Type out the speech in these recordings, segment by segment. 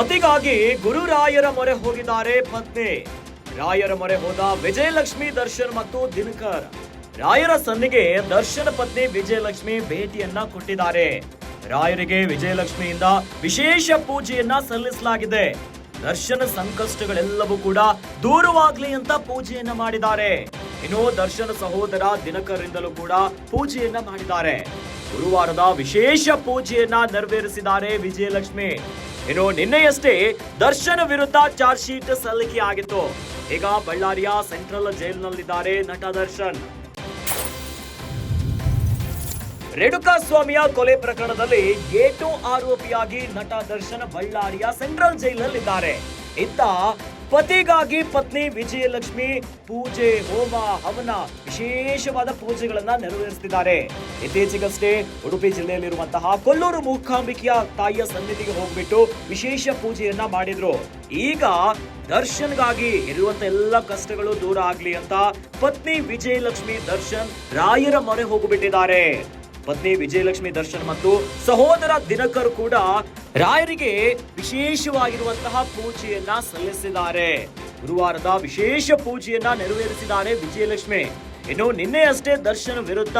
ಪತಿಗಾಗಿ ಗುರುರಾಯರ ಮೊರೆ ಹೋಗಿದ್ದಾರೆ ಪತ್ನಿ. ರಾಯರ ಮೊರೆ ಹೋದ ವಿಜಯಲಕ್ಷ್ಮಿ ದರ್ಶನ್ ಮತ್ತು ದಿನಕರ್. ರಾಯರ ಸನ್ನಿಗೆ ದರ್ಶನ್ ಪತ್ನಿ ವಿಜಯಲಕ್ಷ್ಮಿ ಭೇಟಿಯನ್ನ ಕೊಟ್ಟಿದ್ದಾರೆ. ರಾಯರಿಗೆ ವಿಜಯಲಕ್ಷ್ಮಿಯಿಂದ ವಿಶೇಷ ಪೂಜೆಯನ್ನ ಸಲ್ಲಿಸಲಾಗಿದೆ. ದರ್ಶನ ಸಂಕಷ್ಟಗಳೆಲ್ಲವೂ ಕೂಡ ದೂರವಾಗ್ಲಿ ಅಂತ ಪೂಜೆಯನ್ನ ಮಾಡಿದ್ದಾರೆ. ಇನ್ನು ದರ್ಶನ ಸಹೋದರ ದಿನಕರ್ ರಿಂದಲೂ ಕೂಡ ಪೂಜೆಯನ್ನ ಮಾಡಿದ್ದಾರೆ. ಗುರುವಾರದ ವಿಶೇಷ ಪೂಜೆಯನ್ನ ನೆರವೇರಿಸಿದ್ದಾರೆ ವಿಜಯಲಕ್ಷ್ಮಿ. ಇನ್ನು ನಿನ್ನೆಯಷ್ಟೇ ದರ್ಶನ್ ವಿರುದ್ಧ ಚಾರ್ಜ್ ಶೀಟ್ ಸಲ್ಲಿಕೆ ಆಗಿತ್ತು. ಈಗ ಬಳ್ಳಾರಿಯ ಸೆಂಟ್ರಲ್ ಜೈಲಿನಲ್ಲಿದ್ದಾರೆ ನಟ ದರ್ಶನ್. ರೇಣುಕಾ ಸ್ವಾಮಿಯ ಕೊಲೆ ಪ್ರಕರಣದಲ್ಲಿ ಏಟು ಆರೋಪಿಯಾಗಿ ನಟ ದರ್ಶನ್ ಬಳ್ಳಾರಿಯ ಸೆಂಟ್ರಲ್ ಜೈಲಿನಲ್ಲಿದ್ದಾರೆ. ಇತ್ತ ಪತಿಗಾಗಿ ಪತ್ನಿ ವಿಜಯಲಕ್ಷ್ಮಿ ಪೂಜೆ, ಹೋಮ, ಹವನ, ವಿಶೇಷವಾದ ಪೂಜೆಗಳನ್ನ ನೆರವೇರಿಸುತ್ತಿದ್ದಾರೆ. ಇತ್ತೀಚೆಗಷ್ಟೇ ಉಡುಪಿ ಜಿಲ್ಲೆಯಲ್ಲಿರುವಂತಹ ಕೊಲ್ಲೂರು ಮೂಕಾಂಬಿಕೆಯ ತಾಯಿಯ ಸನ್ನಿಧಿಗೆ ಹೋಗ್ಬಿಟ್ಟು ವಿಶೇಷ ಪೂಜೆಯನ್ನ ಮಾಡಿದ್ರು. ಈಗ ದರ್ಶನ್ಗಾಗಿ ಇರುವಂತ ಎಲ್ಲ ಕಷ್ಟಗಳು ದೂರ ಆಗ್ಲಿ ಅಂತ ಪತ್ನಿ ವಿಜಯಲಕ್ಷ್ಮಿ ದರ್ಶನ್ ರಾಯರ ಮೊರೆ ಹೋಗಿಬಿಟ್ಟಿದ್ದಾರೆ. ಪತ್ನಿ ವಿಜಯಲಕ್ಷ್ಮಿ ದರ್ಶನ್ ಮತ್ತು ಸಹೋದರ ದಿನಕರ್ ಕೂಡ ರಾಯರಿಗೆ ವಿಶೇಷವಾಗಿರುವಂತಹ ಪೂಜೆಯನ್ನ ಸಲ್ಲಿಸಿದ್ದಾರೆ. ಗುರುವಾರದ ವಿಶೇಷ ಪೂಜೆಯನ್ನ ನೆರವೇರಿಸಿದ್ದಾರೆ ವಿಜಯಲಕ್ಷ್ಮಿ. ಇನ್ನು ನಿನ್ನೆಯಷ್ಟೇ ದರ್ಶನ್ ವಿರುದ್ಧ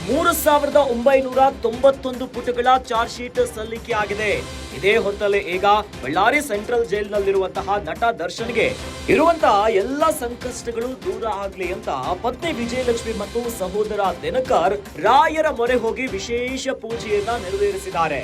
3991 ಪುಟಗಳ ಚಾರ್ಜ್ ಶೀಟ್ ಸಲ್ಲಿಕೆ ಆಗಿದೆ. ಇದೇ ಹೊತ್ತಲ್ಲಿ ಈಗ ಬಳ್ಳಾರಿ ಸೆಂಟ್ರಲ್ ಜೈಲಿನಲ್ಲಿರುವಂತಹ ನಟ ದರ್ಶನ್ಗೆ ಇರುವಂತಹ ಎಲ್ಲ ಸಂಕಷ್ಟಗಳು ದೂರ ಆಗ್ಲಿ ಅಂತ ಪತ್ನಿ ವಿಜಯಲಕ್ಷ್ಮಿ ಮತ್ತು ಸಹೋದರ ದಿನಕರ್ ರಾಯರ ಮೊರೆ ಹೋಗಿ ವಿಶೇಷ ಪೂಜೆಯನ್ನ ನೆರವೇರಿಸಿದ್ದಾರೆ.